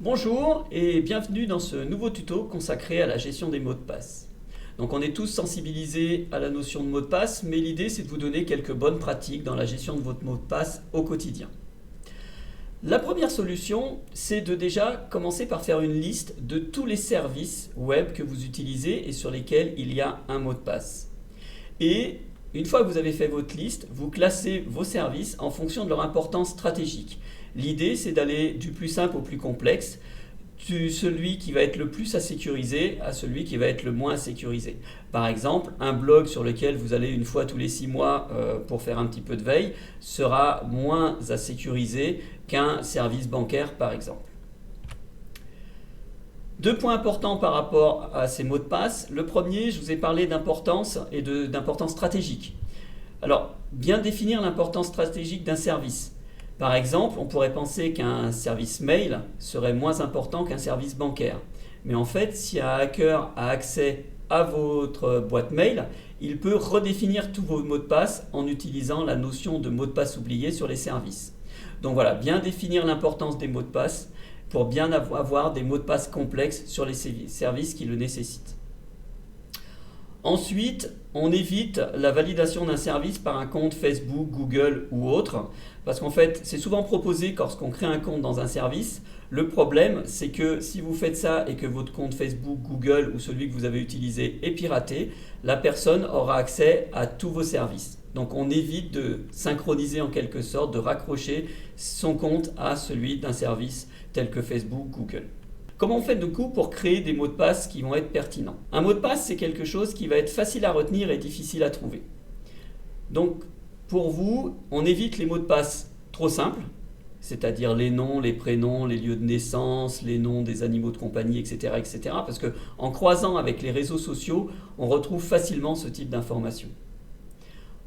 Bonjour et bienvenue dans ce nouveau tuto consacré à la gestion des mots de passe. Donc on est tous sensibilisés à la notion de mot de passe, mais l'idée c'est de vous donner quelques bonnes pratiques dans la gestion de votre mot de passe au quotidien. La première solution, c'est de déjà commencer par faire une liste de tous les services web que vous utilisez et sur lesquels il y a un mot de passe. Et une fois que vous avez fait votre liste, vous classez vos services en fonction de leur importance stratégique. L'idée, c'est d'aller du plus simple au plus complexe, de celui qui va être le plus à sécuriser à celui qui va être le moins à sécuriser. Par exemple, un blog sur lequel vous allez une fois tous les 6 mois pour faire un petit peu de veille sera moins à sécuriser qu'un service bancaire, par exemple. Deux points importants par rapport à ces mots de passe. Le premier, je vous ai parlé d'importance et d'importance stratégique. Alors, bien définir l'importance stratégique d'un service. Par exemple, on pourrait penser qu'un service mail serait moins important qu'un service bancaire. Mais en fait, si un hacker a accès à votre boîte mail, il peut redéfinir tous vos mots de passe en utilisant la notion de mot de passe oublié sur les services. Donc voilà, bien définir l'importance des mots de passe pour bien avoir des mots de passe complexes sur les services qui le nécessitent. Ensuite, on évite la validation d'un service par un compte Facebook, Google ou autre, parce qu'en fait, c'est souvent proposé lorsqu'on crée un compte dans un service. Le problème, c'est que si vous faites ça et que votre compte Facebook, Google ou celui que vous avez utilisé est piraté, la personne aura accès à tous vos services. Donc on évite de synchroniser en quelque sorte, de raccrocher son compte à celui d'un service tel que Facebook, Google. Comment on fait du coup pour créer des mots de passe qui vont être pertinents? Un mot de passe, c'est quelque chose qui va être facile à retenir et difficile à trouver. Donc pour vous, on évite les mots de passe trop simples, c'est-à-dire les noms, les prénoms, les lieux de naissance, les noms des animaux de compagnie, etc. etc. parce qu'en croisant avec les réseaux sociaux, on retrouve facilement ce type d'informations.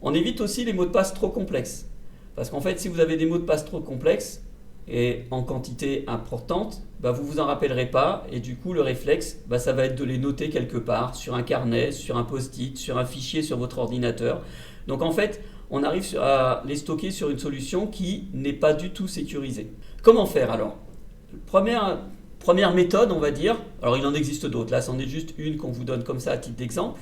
On évite aussi les mots de passe trop complexes, parce qu'en fait, si vous avez des mots de passe trop complexes, et en quantité importante, vous ne vous en rappellerez pas et du coup le réflexe, ça va être de les noter quelque part sur un carnet, sur un post-it, sur un fichier sur votre ordinateur. Donc en fait, on arrive à les stocker sur une solution qui n'est pas du tout sécurisée. Comment faire alors? Première méthode, on va dire, alors il en existe d'autres, là c'en est juste une qu'on vous donne comme ça à titre d'exemple,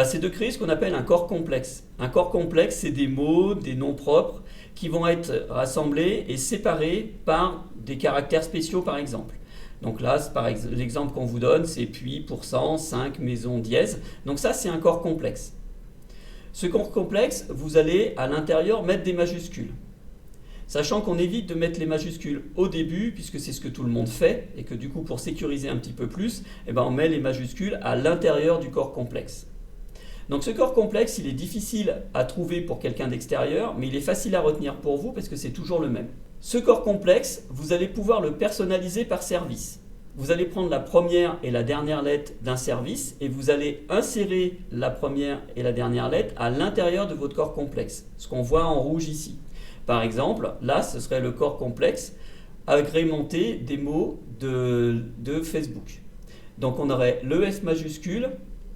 c'est de créer ce qu'on appelle un corps complexe. Un corps complexe, c'est des mots, des noms propres qui vont être rassemblés et séparés par des caractères spéciaux par exemple. Donc là, l'exemple qu'on vous donne, c'est puis, pourcent, 5, maison, dièse. Donc ça, c'est un corps complexe. Ce corps complexe, vous allez à l'intérieur mettre des majuscules. Sachant qu'on évite de mettre les majuscules au début, puisque c'est ce que tout le monde fait, et que du coup, pour sécuriser un petit peu plus, on met les majuscules à l'intérieur du corps complexe. Donc ce corps complexe, il est difficile à trouver pour quelqu'un d'extérieur, mais il est facile à retenir pour vous parce que c'est toujours le même. Ce corps complexe, vous allez pouvoir le personnaliser par service. Vous allez prendre la première et la dernière lettre d'un service et vous allez insérer la première et la dernière lettre à l'intérieur de votre corps complexe, ce qu'on voit en rouge ici. Par exemple, là, ce serait le corps complexe agrémenté des mots de Facebook. Donc on aurait le F majuscule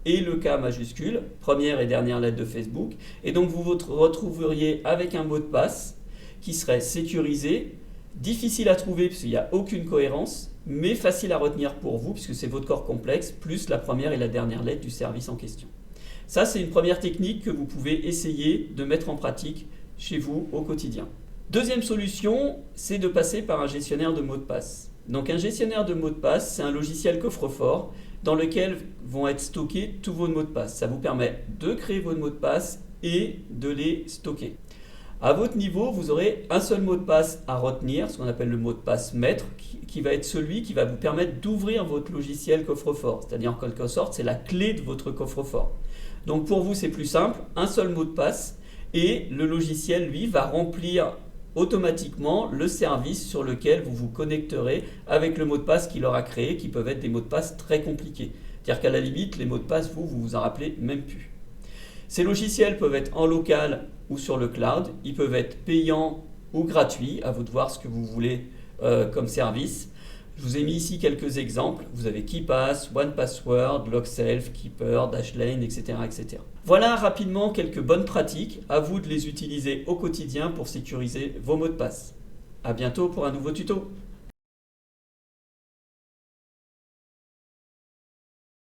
et le K majuscule, première et dernière lettre de Facebook. Et donc vous vous retrouveriez avec un mot de passe qui serait sécurisé, difficile à trouver parce qu'il n'y a aucune cohérence, mais facile à retenir pour vous puisque c'est votre corps complexe, plus la première et la dernière lettre du service en question. Ça, c'est une première technique que vous pouvez essayer de mettre en pratique chez vous au quotidien. Deuxième solution, c'est de passer par un gestionnaire de mots de passe. Donc un gestionnaire de mots de passe, c'est un logiciel coffre-fort dans lequel vont être stockés tous vos mots de passe. Ça vous permet de créer vos mots de passe et de les stocker. À votre niveau, vous aurez un seul mot de passe à retenir, ce qu'on appelle le mot de passe maître, qui va être celui qui va vous permettre d'ouvrir votre logiciel coffre-fort. C'est-à-dire en quelque sorte, c'est la clé de votre coffre-fort. Donc pour vous, c'est plus simple, un seul mot de passe et le logiciel, lui, va remplir automatiquement le service sur lequel vous vous connecterez avec le mot de passe qu'il aura créé, qui peuvent être des mots de passe très compliqués. C'est-à-dire qu'à la limite, les mots de passe, vous vous en rappelez même plus. Ces logiciels peuvent être en local ou sur le cloud. Ils peuvent être payants ou gratuits, à vous de voir ce que vous voulez comme service. Je vous ai mis ici quelques exemples. Vous avez KeePass, OnePassword, LogSelf, Keeper, Dashlane, etc., etc. Voilà rapidement quelques bonnes pratiques. À vous de les utiliser au quotidien pour sécuriser vos mots de passe. À bientôt pour un nouveau tuto.